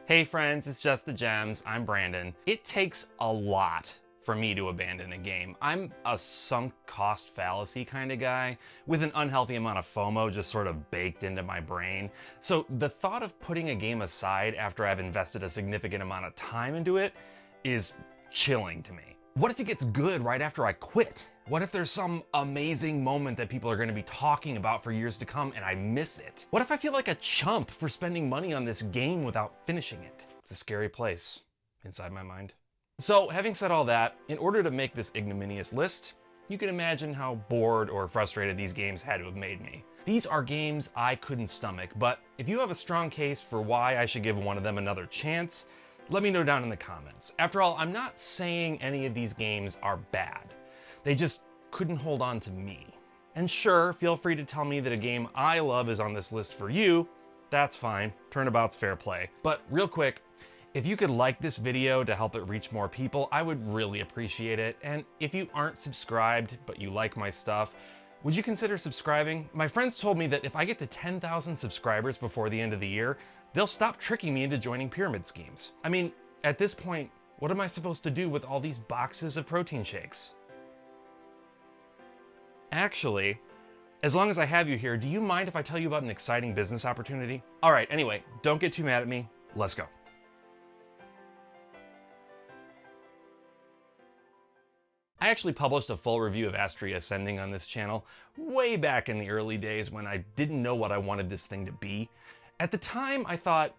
Hey friends, it's Just the Gems. I'm Brandon. It takes a lot for me to abandon a game. I'm a sunk cost fallacy kind of guy with an unhealthy amount of FOMO just sort of baked into my brain. So the thought of putting a game aside after I've invested a significant amount of time into it is chilling to me. What if it gets good right after I quit? What if there's some amazing moment that people are going to be talking about for years to come and I miss it? What if I feel like a chump for spending money on this game without finishing it? It's a scary place inside my mind. So, having said all that, in order to make this ignominious list, you can imagine how bored or frustrated these games had to have made me. These are games I couldn't stomach, but if you have a strong case for why I should give one of them another chance, let me know down in the comments. After all, I'm not saying any of these games are bad. They just couldn't hold on to me. And sure, feel free to tell me that a game I love is on this list for you. That's fine. Turnabout's fair play. But real quick, if you could like this video to help it reach more people, I would really appreciate it. And if you aren't subscribed, but you like my stuff, would you consider subscribing? My friends told me that if I get to 10,000 subscribers before the end of the year, they'll stop tricking me into joining pyramid schemes. I mean, at this point, what am I supposed to do with all these boxes of protein shakes? Actually, as long as I have you here, do you mind if I tell you about an exciting business opportunity? All right, anyway, don't get too mad at me. Let's go. I actually published a full review of Astria Ascending on this channel way back in the early days when I didn't know what I wanted this thing to be. At the time, I thought,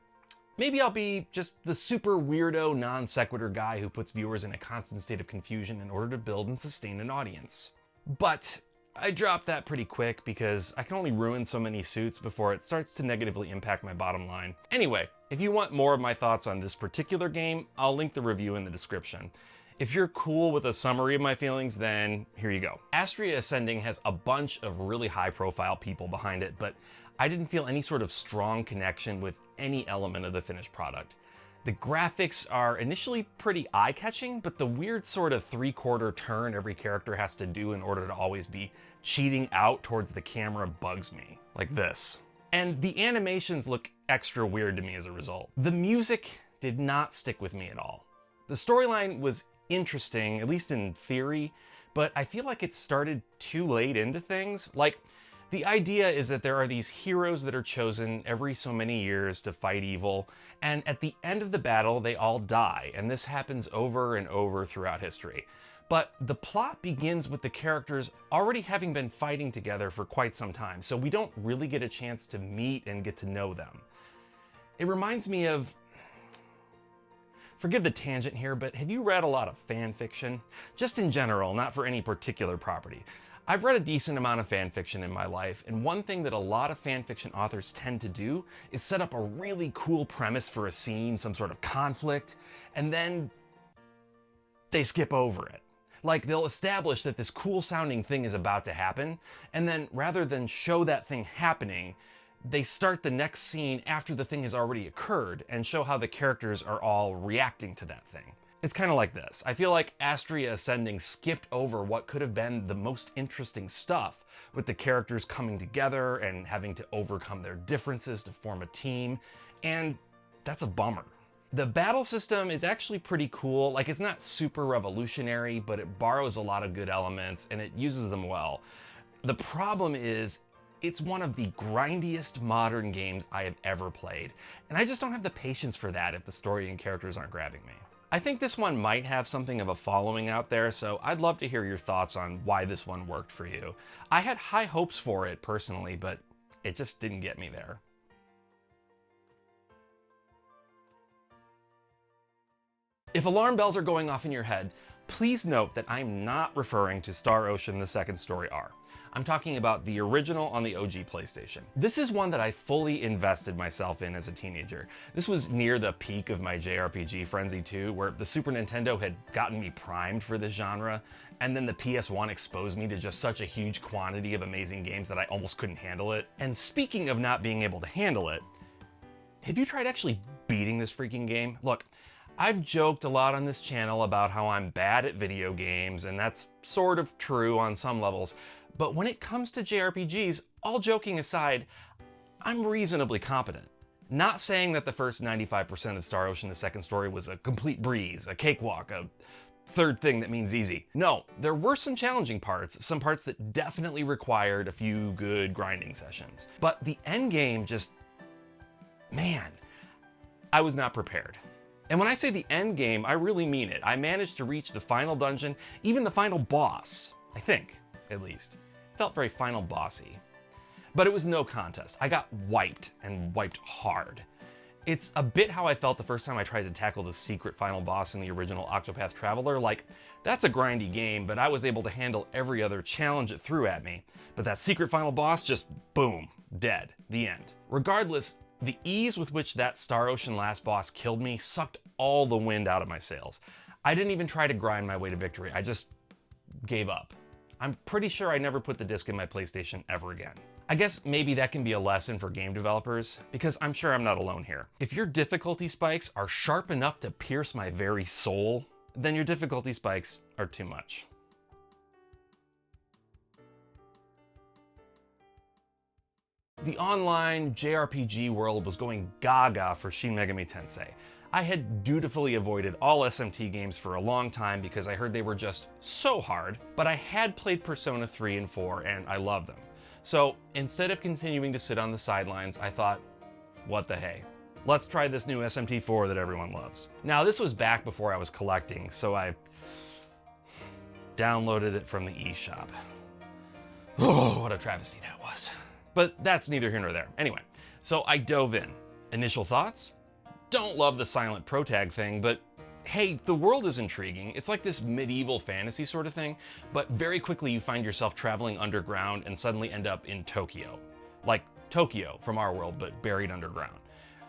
maybe I'll be just the super weirdo non sequitur guy who puts viewers in a constant state of confusion in order to build and sustain an audience. But I dropped that pretty quick because I can only ruin so many suits before it starts to negatively impact my bottom line. Anyway, if you want more of my thoughts on this particular game, I'll link the review in the description. If you're cool with a summary of my feelings, then here you go. Astria Ascending has a bunch of really high-profile people behind it, but I didn't feel any sort of strong connection with any element of the finished product. The graphics are initially pretty eye-catching, but the weird sort of three-quarter turn every character has to do in order to always be cheating out towards the camera bugs me. Like this. And the animations look extra weird to me as a result. The music did not stick with me at all. The storyline was interesting, at least in theory, but I feel like it started too late into things. Like, the idea is that there are these heroes that are chosen every so many years to fight evil, and at the end of the battle, they all die, and this happens over and over throughout history. But the plot begins with the characters already having been fighting together for quite some time, so we don't really get a chance to meet and get to know them. It reminds me of... Forgive the tangent here, but have you read a lot of fan fiction? Just in general, not for any particular property. I've read a decent amount of fan fiction in my life, and one thing that a lot of fan fiction authors tend to do is set up a really cool premise for a scene, some sort of conflict, and then they skip over it. Like, they'll establish that this cool sounding thing is about to happen, and then rather than show that thing happening, they start the next scene after the thing has already occurred and show how the characters are all reacting to that thing. It's kind of like this. I feel like Astria Ascending skipped over what could have been the most interesting stuff, with the characters coming together and having to overcome their differences to form a team, and that's a bummer. The battle system is actually pretty cool. Like, it's not super revolutionary, but it borrows a lot of good elements and it uses them well. The problem is, it's one of the grindiest modern games I have ever played, and I just don't have the patience for that if the story and characters aren't grabbing me. I think this one might have something of a following out there, so I'd love to hear your thoughts on why this one worked for you. I had high hopes for it personally, but it just didn't get me there. If alarm bells are going off in your head, please note that I'm not referring to Star Ocean: The Second Story R. I'm talking about the original on the OG PlayStation. This is one that I fully invested myself in as a teenager. This was near the peak of my JRPG frenzy too, where the Super Nintendo had gotten me primed for this genre, and then the PS1 exposed me to just such a huge quantity of amazing games that I almost couldn't handle it. And speaking of not being able to handle it, have you tried actually beating this freaking game? Look, I've joked a lot on this channel about how I'm bad at video games, and that's sort of true on some levels, but when it comes to JRPGs, all joking aside, I'm reasonably competent. Not saying that the first 95% of Star Ocean: The Second Story was a complete breeze, a cakewalk, a third thing that means easy. No, there were some challenging parts, some parts that definitely required a few good grinding sessions. But the end game just, man, I was not prepared. And when I say the end game, I really mean it. I managed to reach the final dungeon, even the final boss, I think, at least. It felt very final bossy. But it was no contest. I got wiped, and wiped hard. It's a bit how I felt the first time I tried to tackle the secret final boss in the original Octopath Traveler. Like, that's a grindy game, but I was able to handle every other challenge it threw at me. But that secret final boss, just boom, dead, the end. Regardless, the ease with which that Star Ocean last boss killed me sucked all the wind out of my sails. I didn't even try to grind my way to victory, I just gave up. I'm pretty sure I never put the disc in my PlayStation ever again. I guess maybe that can be a lesson for game developers, because I'm sure I'm not alone here. If your difficulty spikes are sharp enough to pierce my very soul, then your difficulty spikes are too much. The online JRPG world was going gaga for Shin Megami Tensei. I had dutifully avoided all SMT games for a long time because I heard they were just so hard, but I had played Persona 3 and 4 and I loved them. So instead of continuing to sit on the sidelines, I thought, what the hey? Let's try this new SMT4 that everyone loves. Now, this was back before I was collecting, so I downloaded it from the eShop. Oh, what a travesty that was. But that's neither here nor there. Anyway, so I dove in. Initial thoughts? Don't love the silent protag thing, but hey, the world is intriguing. It's like this medieval fantasy sort of thing, but very quickly you find yourself traveling underground and suddenly end up in Tokyo. Like Tokyo from our world, but buried underground.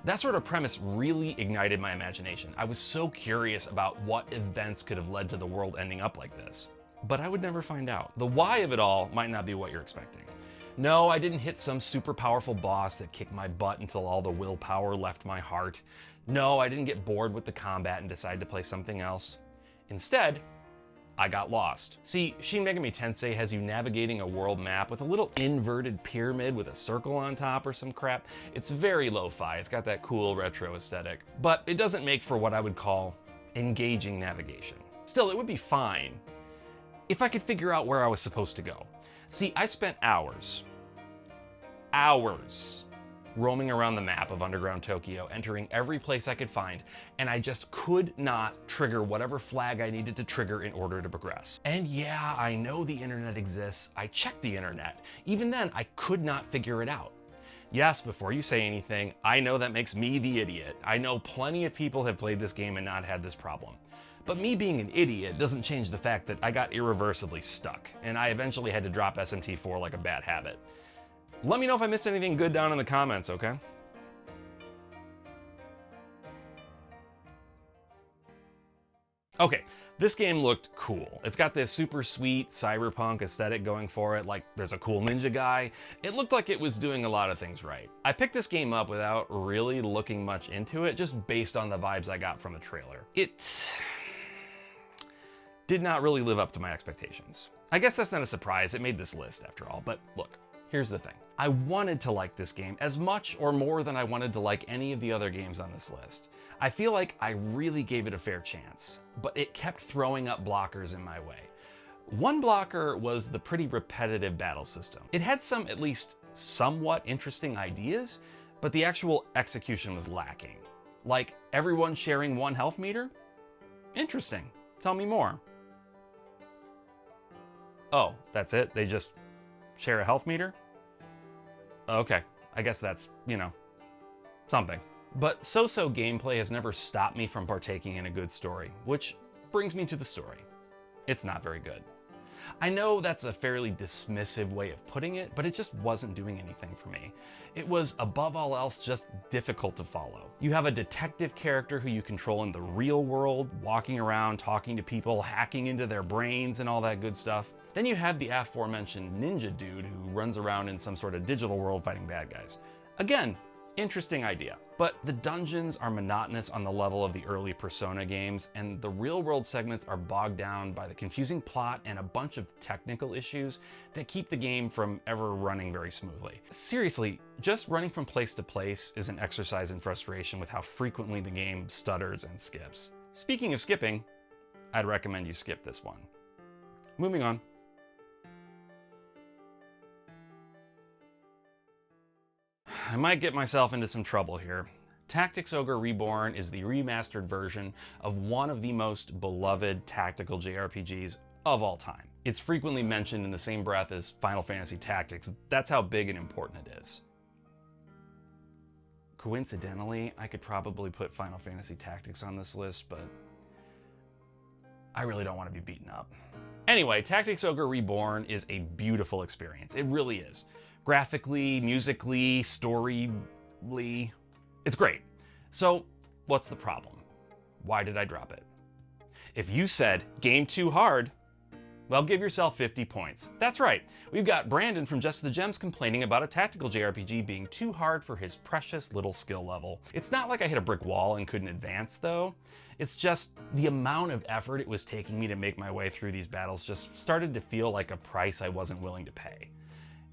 That sort of premise really ignited my imagination. I was so curious about what events could have led to the world ending up like this. But I would never find out. The why of it all might not be what you're expecting. No, I didn't hit some super powerful boss that kicked my butt until all the willpower left my heart. No, I didn't get bored with the combat and decide to play something else. Instead, I got lost. See, Shin Megami Tensei has you navigating a world map with a little inverted pyramid with a circle on top or some crap. It's very lo-fi, it's got that cool retro aesthetic, but it doesn't make for what I would call engaging navigation. Still, it would be fine if I could figure out where I was supposed to go. See, I spent hours roaming around the map of underground Tokyo, entering every place I could find, and I just could not trigger whatever flag I needed to trigger in order to progress. And yeah, I know the internet exists. I checked the internet. Even then, I could not figure it out. Yes, before you say anything, I know that makes me the idiot. I know plenty of people have played this game and not had this problem. But me being an idiot doesn't change the fact that I got irreversibly stuck, and I eventually had to drop SMT4 like a bad habit. Let me know if I missed anything good down in the comments, okay? Okay, this game looked cool. It's got this super sweet cyberpunk aesthetic going for it, like there's a cool ninja guy. It looked like it was doing a lot of things right. I picked this game up without really looking much into it, just based on the vibes I got from the trailer. It did not really live up to my expectations. I guess that's not a surprise, it made this list after all, but look, here's the thing. I wanted to like this game as much or more than I wanted to like any of the other games on this list. I feel like I really gave it a fair chance, but it kept throwing up blockers in my way. One blocker was the pretty repetitive battle system. It had some at least somewhat interesting ideas, but the actual execution was lacking. Like everyone sharing one health meter? Interesting. Tell me more. Oh, that's it? They just share a health meter? Okay, I guess that's, something. But so-so gameplay has never stopped me from partaking in a good story, which brings me to the story. It's not very good. I know that's a fairly dismissive way of putting it, but it just wasn't doing anything for me. It was, above all else, just difficult to follow. You have a detective character who you control in the real world, walking around, talking to people, hacking into their brains and all that good stuff. Then you have the aforementioned ninja dude who runs around in some sort of digital world fighting bad guys. Again, Interesting idea. But the dungeons are monotonous on the level of the early Persona games, and the real-world segments are bogged down by the confusing plot and a bunch of technical issues that keep the game from ever running very smoothly. Seriously, just running from place to place is an exercise in frustration with how frequently the game stutters and skips. Speaking of skipping, I'd recommend you skip this one. Moving on. I might get myself into some trouble here. Tactics Ogre Reborn is the remastered version of one of the most beloved tactical JRPGs of all time. It's frequently mentioned in the same breath as Final Fantasy Tactics. That's how big and important it is. Coincidentally, I could probably put Final Fantasy Tactics on this list, but I really don't want to be beaten up. Anyway, Tactics Ogre Reborn is a beautiful experience. It really is. Graphically, musically, storyly, it's great. So, what's the problem? Why did I drop it? If you said, game too hard, well, give yourself 50 points. That's right, we've got Brandon from Just the Gems complaining about a tactical JRPG being too hard for his precious little skill level. It's not like I hit a brick wall and couldn't advance, though. It's just the amount of effort it was taking me to make my way through these battles just started to feel like a price I wasn't willing to pay.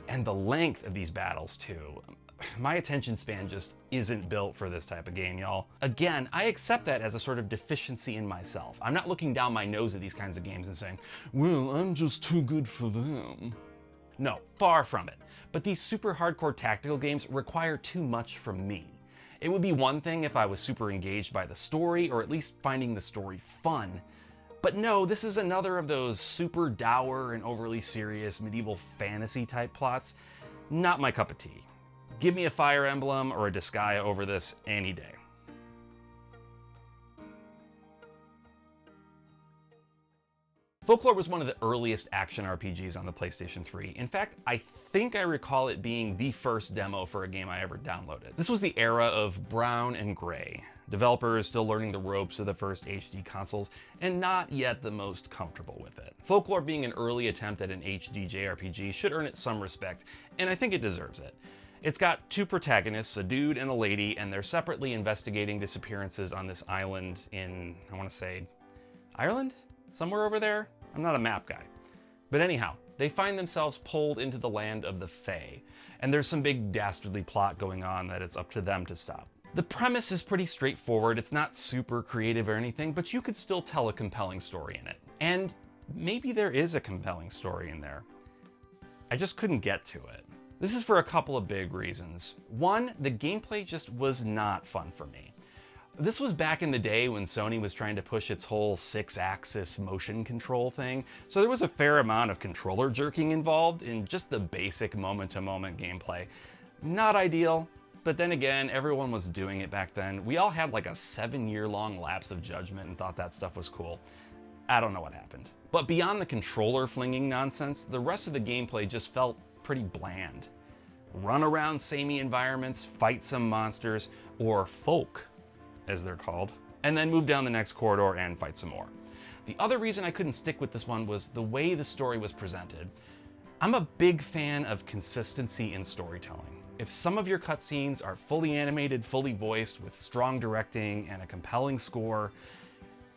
And the length of these battles, too. My attention span just isn't built for this type of game, y'all. Again, I accept that as a sort of deficiency in myself. I'm not looking down my nose at these kinds of games and saying, well, I'm just too good for them. No, far from it. But these super hardcore tactical games require too much from me. It would be one thing if I was super engaged by the story, or at least finding the story fun. But no, this is another of those super dour and overly serious medieval fantasy type plots. Not my cup of tea. Give me a Fire Emblem or a Disgaea over this any day. Folklore was one of the earliest action RPGs on the PlayStation 3. In fact, I think I recall it being the first demo for a game I ever downloaded. This was the era of brown and gray. Developers still learning the ropes of the first HD consoles, and not yet the most comfortable with it. Folklore being an early attempt at an HD JRPG should earn it some respect, and I think it deserves it. It's got two protagonists, a dude and a lady, and they're separately investigating disappearances on this island in, I want to say, Ireland? Somewhere over there? I'm not a map guy. But anyhow, they find themselves pulled into the land of the Fae, and there's some big dastardly plot going on that it's up to them to stop. The premise is pretty straightforward, it's not super creative or anything, but you could still tell a compelling story in it. And maybe there is a compelling story in there. I just couldn't get to it. This is for a couple of big reasons. One, the gameplay just was not fun for me. This was back in the day when Sony was trying to push its whole 6-axis motion control thing, so there was a fair amount of controller jerking involved in just the basic moment-to-moment gameplay. Not ideal, but then again, everyone was doing it back then. We all had like a 7-year-long lapse of judgment and thought that stuff was cool. I don't know what happened. But beyond the controller flinging nonsense, the rest of the gameplay just felt pretty bland. Run around samey environments, fight some monsters, or folk, as they're called, and then move down the next corridor and fight some more. The other reason I couldn't stick with this one was the way the story was presented. I'm a big fan of consistency in storytelling. If some of your cutscenes are fully animated, fully voiced, with strong directing and a compelling score,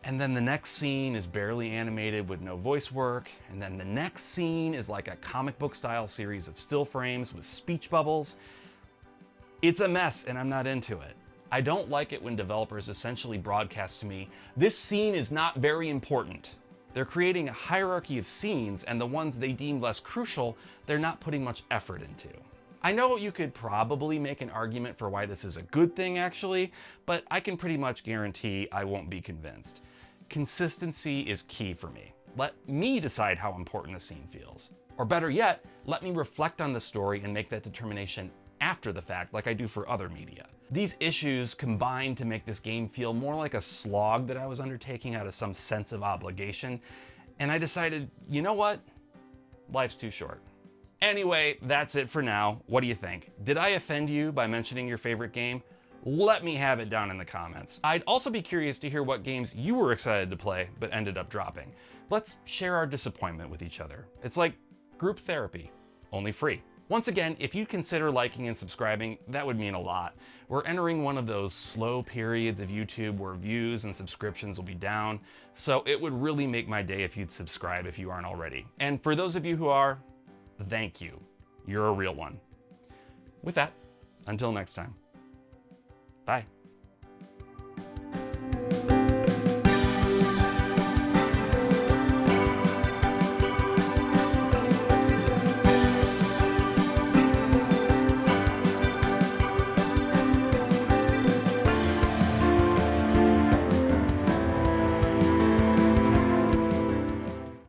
and then the next scene is barely animated with no voice work, and then the next scene is like a comic book style series of still frames with speech bubbles, it's a mess and I'm not into it. I don't like it when developers essentially broadcast to me, this scene is not very important. They're creating a hierarchy of scenes, and the ones they deem less crucial, they're not putting much effort into. I know you could probably make an argument for why this is a good thing actually, but I can pretty much guarantee I won't be convinced. Consistency is key for me. Let me decide how important a scene feels. Or better yet, let me reflect on the story and make that determination after the fact like I do for other media. These issues combine to make this game feel more like a slog that I was undertaking out of some sense of obligation, and I decided, you know what? Life's too short. Anyway, that's it for now. What do you think? Did I offend you by mentioning your favorite game? Let me have it down in the comments. I'd also be curious to hear what games you were excited to play but ended up dropping. Let's share our disappointment with each other. It's like group therapy, only free. Once again, if you'd consider liking and subscribing, that would mean a lot. We're entering one of those slow periods of YouTube where views and subscriptions will be down, so it would really make my day if you'd subscribe if you aren't already. And for those of you who are, thank you. You're a real one. With that, until next time, bye.